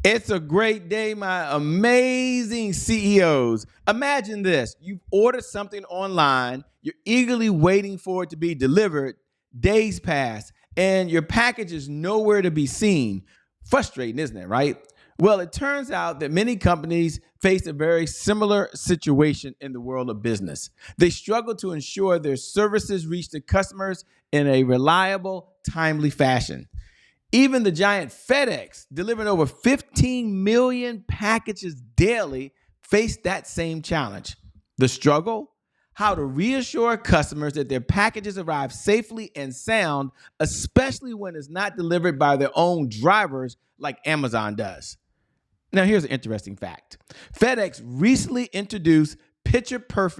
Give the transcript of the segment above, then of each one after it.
It's a great day, my amazing CEOs. Imagine this. You've ordered something online, you're eagerly waiting for it to be delivered. Days pass, and your package is nowhere to be seen. Frustrating, isn't it, right? Well, it turns out that many companies face a very similar situation in the world of business. They struggle to ensure their services reach the customers in a reliable, timely fashion. Even the giant FedEx, delivering over 15 million packages daily, faced that same challenge. The struggle? How to reassure customers that their packages arrive safely and sound, especially when it's not delivered by their own drivers like Amazon does. Now, here's an interesting fact. FedEx recently introduced picture proof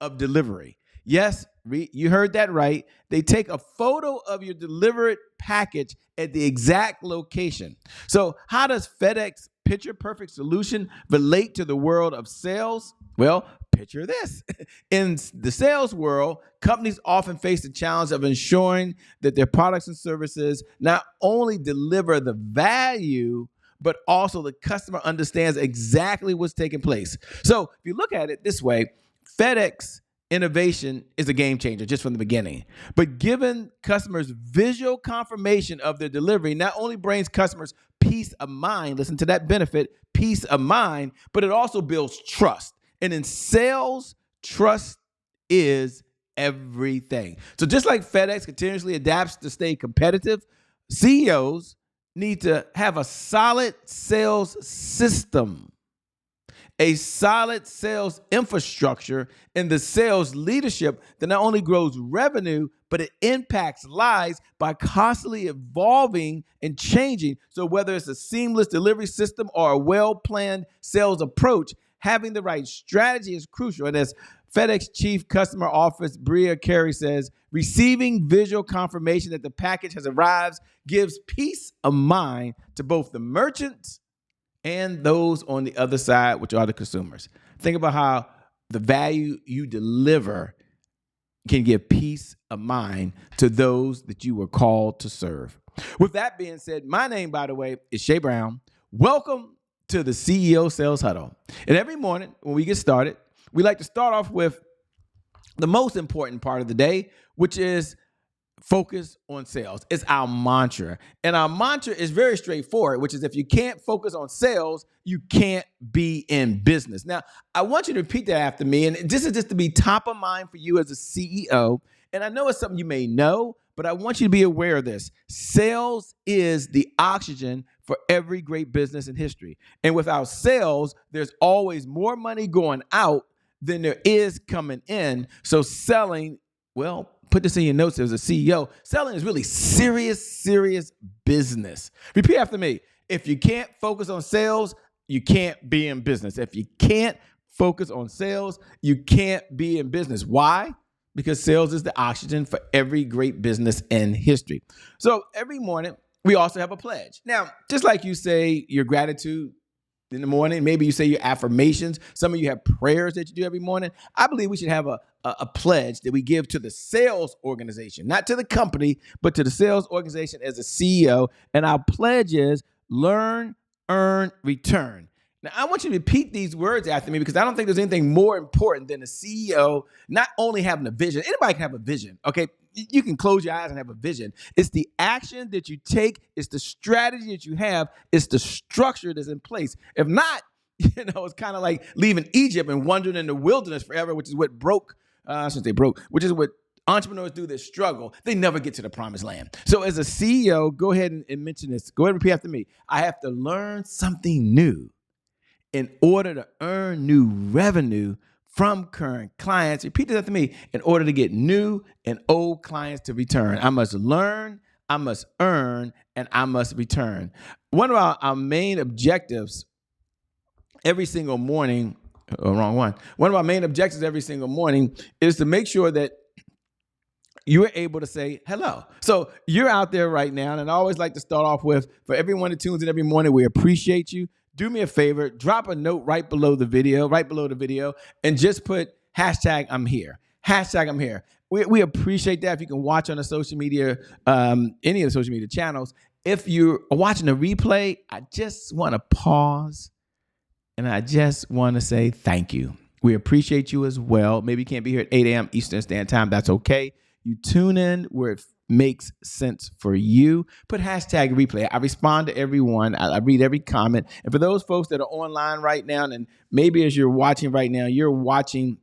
of delivery. Yes, you heard that right. They take a photo of your delivered package at the exact location. So, how does FedEx picture perfect solution relate to the world of sales? Well, picture this. In the sales world, companies often face the challenge of ensuring that their products and services not only deliver the value, but also the customer understands exactly what's taking place. So if you look at it this way, FedEx innovation is a game changer just from the beginning. But giving customers visual confirmation of their delivery not only brings customers peace of mind, listen to that benefit, peace of mind, but it also builds trust. And in sales, trust is everything. So just like FedEx continuously adapts to stay competitive, CEOs need to have a solid sales system, a solid sales infrastructure, and the sales leadership that not only grows revenue, but it impacts lives by constantly evolving and changing. So whether it's a seamless delivery system or a well-planned sales approach, having the right strategy is crucial. And as FedEx Chief Customer Officer Bria Carey says, receiving visual confirmation that the package has arrived gives peace of mind to both the merchants and those on the other side, which are the consumers. Think about how the value you deliver can give peace of mind to those that you were called to serve. With that being said, my name, by the way, is Shay Brown. Welcome to the CEO Sales Huddle. And every morning when we get started, we like to start off with the most important part of the day, which is focus on sales. It's our mantra. And our mantra is very straightforward, which is if you can't focus on sales, you can't be in business. Now, I want you to repeat that after me. And this is just to be top of mind for you as a CEO. And I know it's something you may know, but I want you to be aware of this. Sales is the oxygen for every great business in history. And without sales, there's always more money going out than there is coming in. So selling, well, put this in your notes as a CEO, selling is really serious business. Repeat after me. If you can't focus on sales, you can't be in business. If you can't focus on sales, you can't be in business. Why? Because sales is the oxygen for every great business in history. So every morning, we also have a pledge. Now, just like you say your gratitude in the morning, maybe you say your affirmations. Some of you have prayers that you do every morning. I believe we should have a pledge that we give to the sales organization, not to the company, but to the sales organization as a CEO. And our pledge is learn, earn, return. Now, I want you to repeat these words after me because I don't think there's anything more important than a CEO not only having a vision. Anybody can have a vision, okay? You can close your eyes and have a vision. It's the action that you take. It's the strategy that you have. It's the structure that's in place. If not, it's kind of like leaving Egypt and wandering in the wilderness forever, which is what which is what entrepreneurs do that struggle. They never get to the promised land. So as a CEO, go ahead and mention this. Go ahead and repeat after me. I have to learn something new in order to earn new revenue from current clients. Repeat this after me. In order to get new and old clients to return, I must learn, I must earn, and I must return. One of our main objectives every single morning, one of our main objectives every single morning is to make sure that you're able to say hello. So you're out there right now, and I always like to start off with, for everyone that tunes in every morning, we appreciate you. Do me a favor, drop a note right below the video, and just put hashtag I'm here. Hashtag I'm here. We appreciate that. If you can watch on the social media, any of the social media channels, If you're watching a replay, I just want to pause and I just want to say thank you. We appreciate you as well. Maybe you can't be here at 8 a.m. Eastern Standard Time. That's okay. You tune in where it makes sense for you. Put hashtag replay. I respond to everyone. I read every comment. And for those folks that are online right now, and maybe as you're watching right now, you're watching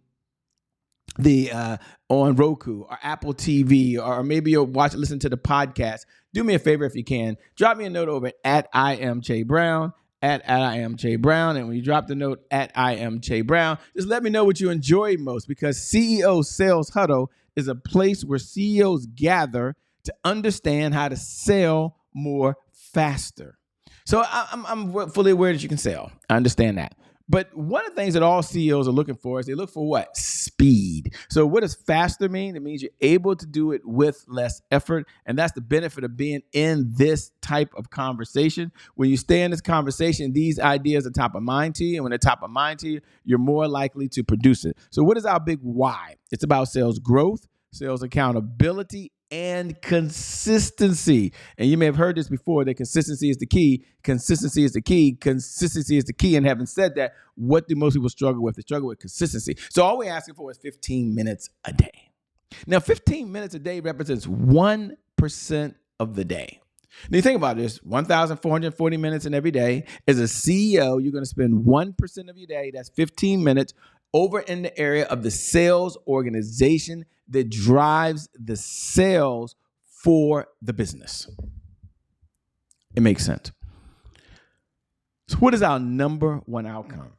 the on Roku or Apple TV, or maybe you'll listen to the podcast. Do me a favor if you can. Drop me a note over at I am Che Brown, at I am Che Brown. And when you drop the note at I am Che Brown, just let me know what you enjoy most, because CEO Sales Huddle is a place where CEOs gather to understand how to sell more faster. So I'm fully aware that you can sell. I understand that. But one of the things that all CEOs are looking for is they look for what? Speed. So what does faster mean? It means you're able to do it with less effort. And that's the benefit of being in this type of conversation. When you stay in this conversation, these ideas are top of mind to you. And when they're top of mind to you, you're more likely to produce it. So what is our big why? It's about sales growth, sales accountability, and consistency. And you may have heard this before, that consistency is the key. Consistency is the key. Consistency is the key. And having said that, what do most people struggle with? They struggle with consistency. So all we're asking for is 15 minutes a day. Now, 15 minutes a day represents 1% of the day. Now, you think about this, 1,440 minutes in every day. As a CEO, you're going to spend 1% of your day, that's 15 minutes, over in the area of the sales organization that drives the sales for the business. It makes sense. So what is our number one outcome?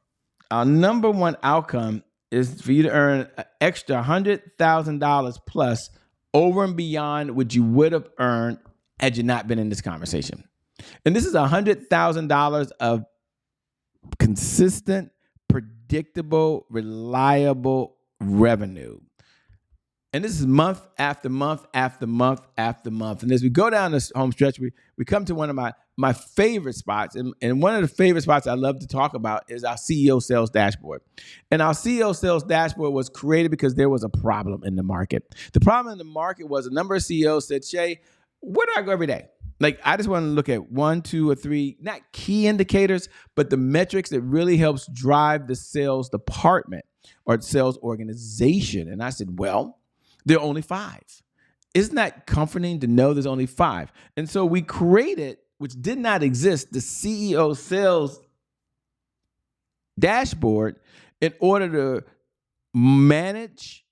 Our number one outcome is for you to earn an extra $100,000 plus over and beyond what you would have earned had you not been in this conversation. And this is $100,000 of consistent, predictable, reliable revenue. And this is month after month after month after month. And as we go down this home stretch, we come to one of my favorite spots. And one of the favorite spots I love to talk about is our CEO sales dashboard. And our CEO sales dashboard was created because there was a problem in the market. The problem in the market was a number of CEOs said, Shay, where do I go every day? Like, I just want to look at 1, 2, or 3, not key indicators, but the metrics that really helps drive the sales department or the sales organization. And I said, well, there are only 5. Isn't that comforting to know there's only 5? And so we created, which did not exist, the CEO sales dashboard in order to manage,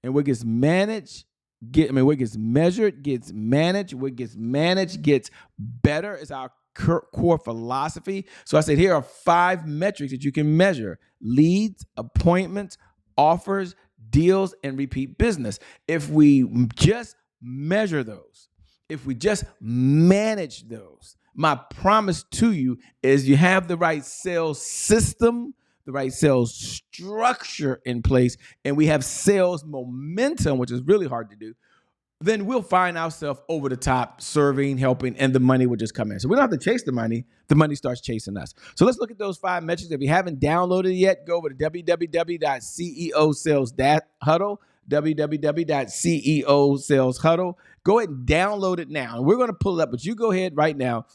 and what gets managed, what gets measured gets managed. What gets managed gets better is our core philosophy. So I said, here are 5 metrics that you can measure: leads, appointments, offers, deals, and repeat business. If we just measure those, if we just manage those, my promise to you is you have the right sales system, the right sales structure in place, and we have sales momentum, which is really hard to do, then we'll find ourselves over the top, serving, helping, and the money will just come in. So we don't have to chase the money starts chasing us. So let's look at those 5 metrics. If you haven't downloaded it yet, go over to www.ceosales.huddle, www.ceosales.huddle. Go ahead and download it now. And we're going to pull it up, but you go ahead right now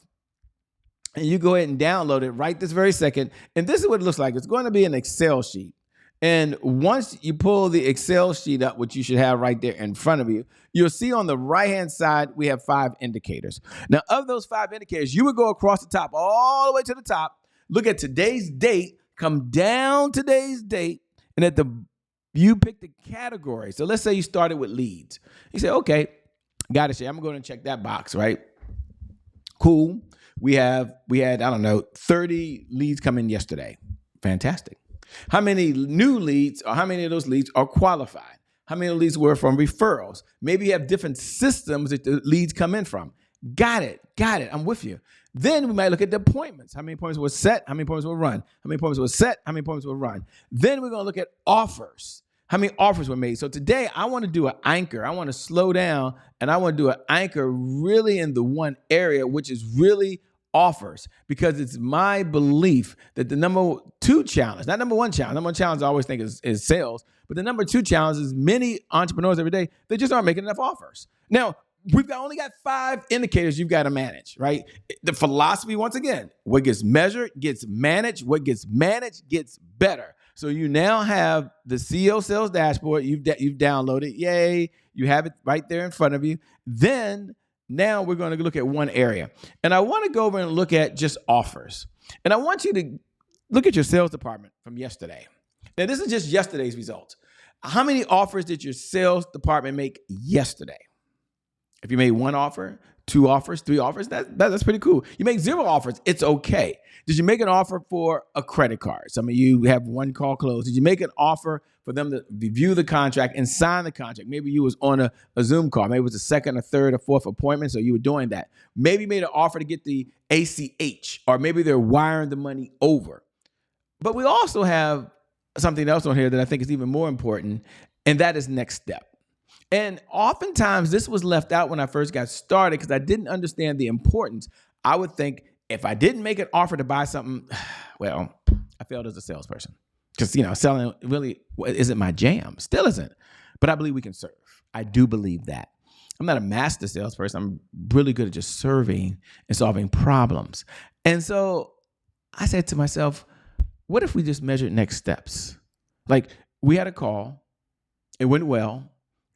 and you go ahead and download it right this very second. And this is what it looks like. It's going to be an Excel sheet. And once you pull the Excel sheet up, which you should have right there in front of you, you'll see on the right-hand side, we have 5 indicators. Now, of those 5 indicators, you would go across the top, all the way to the top, look at today's date, come down today's date, and you pick the category. So let's say you started with leads. You say, okay, got it. I'm going to check that box, right? Cool. We had, I don't know, 30 leads come in yesterday. Fantastic. How many new leads, or how many of those leads are qualified? How many of the leads were from referrals? Maybe you have different systems that the leads come in from. Got it. I'm with you. Then we might look at the appointments. How many appointments were set? How many appointments were run? How many appointments were set? How many appointments were run? Then we're going to look at offers. How many offers were made? So today I want to do an anchor. I want to slow down, and I want to do an anchor really in the one area, which is really offers, because it's my belief that the number 2 challenge, not number 1 challenge, number 1 challenge I always think is sales, but the number 2 challenge is many entrepreneurs every day, they just aren't making enough offers. Now, only got 5 indicators you've got to manage, right? The philosophy, once again, what gets measured gets managed. What gets managed gets better. So you now have the CEO sales dashboard. You've downloaded. Yay. You have it right there in front of you. Then now we're going to look at one area. And I want to go over and look at just offers. And I want you to look at your sales department from yesterday. Now, this is just yesterday's results. How many offers did your sales department make yesterday? If you made 1 offer, 2 offers, 3 offers, that's pretty cool. You make 0 offers, it's okay. Did you make an offer for a credit card? Some of you have 1 call closed. Did you make an offer for them to review the contract and sign the contract? Maybe you was on a Zoom call. Maybe it was the 2nd or 3rd or 4th appointment, so you were doing that. Maybe you made an offer to get the ACH, or maybe they're wiring the money over. But we also have something else on here that I think is even more important, and that is next step. And oftentimes this was left out when I first got started because I didn't understand the importance. I would think if I didn't make an offer to buy something, well, I failed as a salesperson because, selling really isn't my jam. Still isn't. But I believe we can serve. I do believe that. I'm not a master salesperson. I'm really good at just serving and solving problems. And so I said to myself, what if we just measured next steps? Like we had a call. It went well.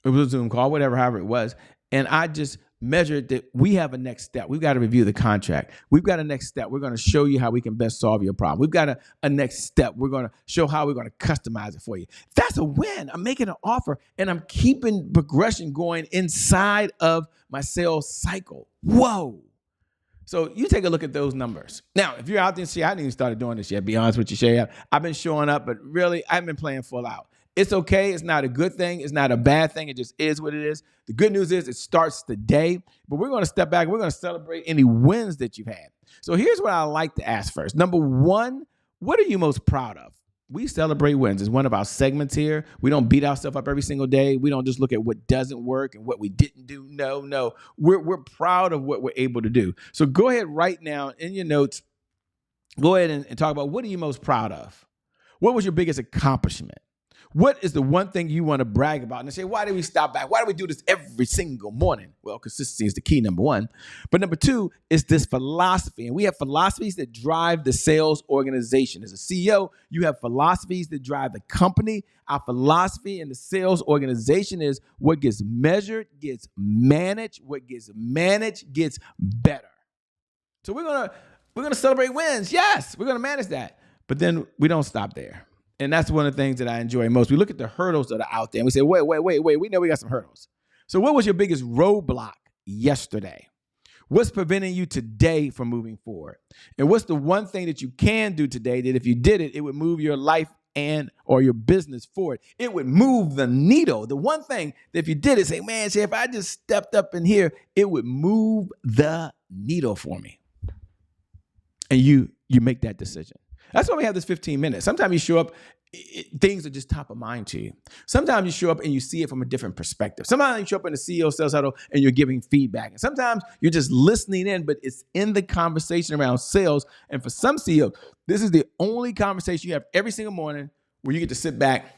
It was a Zoom call, however it was. And I just measured that we have a next step. We've got to review the contract. We've got a next step. We're going to show you how we can best solve your problem. We've got a next step. We're going to show how we're going to customize it for you. That's a win. I'm making an offer and I'm keeping progression going inside of my sales cycle. Whoa. So you take a look at those numbers. Now, if you're out there and see, I haven't even started doing this yet, be honest with you, Shay. I've been showing up, but really, I haven't been playing full out. It's okay. It's not a good thing. It's not a bad thing. It just is what it is. The good news is it starts today, but we're going to step back and we're going to celebrate any wins that you've had. So here's what I like to ask first. Number 1, what are you most proud of? We celebrate wins. It's one of our segments here. We don't beat ourselves up every single day. We don't just look at what doesn't work and what we didn't do. No. We're proud of what we're able to do. So go ahead right now in your notes. Go ahead and talk about what are you most proud of? What was your biggest accomplishment? What is the one thing you want to brag about? And say, why do we stop back? Why do we do this every single morning? Well, consistency is the key, number 1. But number 2 is this philosophy. And we have philosophies that drive the sales organization. As a CEO, you have philosophies that drive the company. Our philosophy in the sales organization is what gets measured gets managed. What gets managed gets better. So we're gonna celebrate wins. Yes, we're gonna manage that. But then we don't stop there. And that's one of the things that I enjoy most. We look at the hurdles that are out there and we say, wait. We know we got some hurdles. So what was your biggest roadblock yesterday? What's preventing you today from moving forward? And what's the one thing that you can do today that if you did it, it would move your life or your business forward? It would move the needle. The one thing that if you did it, say, man, if I just stepped up in here, it would move the needle for me. And you make that decision. That's why we have this 15 minutes. Sometimes you show up, things are just top of mind to you. Sometimes you show up and you see it from a different perspective. Sometimes you show up in the CEO Sales Huddle and you're giving feedback. And sometimes you're just listening in, but it's in the conversation around sales. And for some CEOs, this is the only conversation you have every single morning where you get to sit back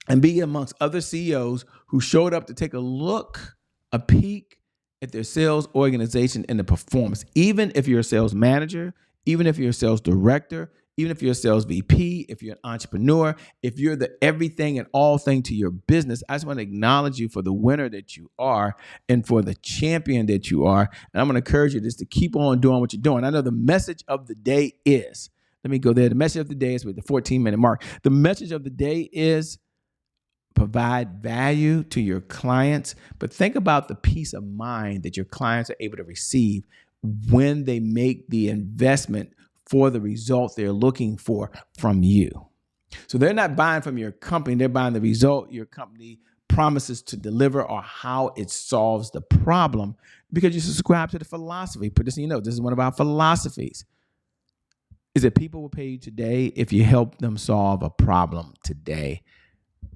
and be amongst other CEOs who showed up to take a peek at their sales organization and the performance. Even if you're a sales manager, even if you're a sales director, even if you're a sales VP, if you're an entrepreneur, if you're the everything and all thing to your business, I just want to acknowledge you for the winner that you are and for the champion that you are. And I'm going to encourage you just to keep on doing what you're doing. I know the message of the day is, let me go there. The message of the day is with the 14-minute mark. The message of the day is provide value to your clients, but think about the peace of mind that your clients are able to receive when they make the investment for the result they're looking for from you. So they're not buying from your company, they're buying the result your company promises to deliver or how it solves the problem because you subscribe to the philosophy. Put this in your notes. This is one of our philosophies. Is that people will pay you today if you help them solve a problem today.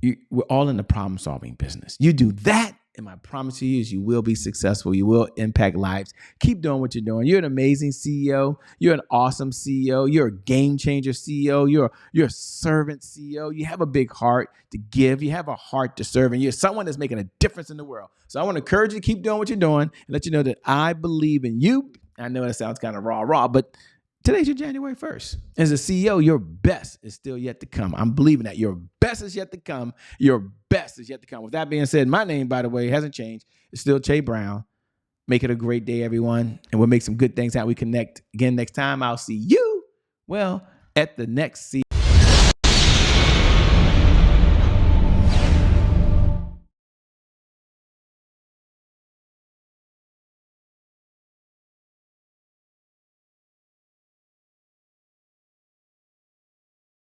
We're all in the problem-solving business. You do that, And my promise to you is you will be successful. You will impact lives. Keep doing what you're doing. You're an amazing CEO. You're an awesome CEO. You're a game changer CEO. You're a servant CEO. You have a big heart to give. You have a heart to serve. And you're someone that's making a difference in the world. So I want to encourage you to keep doing what you're doing and let you know that I believe in you. I know that sounds kind of raw, but today's your January 1st. As a CEO, your best is still yet to come. I'm believing that. Your best is yet to come. Your best is yet to come. With that being said, my name, by the way, hasn't changed. It's still Che Brown. Make it a great day, everyone. And we'll make some good things out. We connect again next time. I'll see you, at the next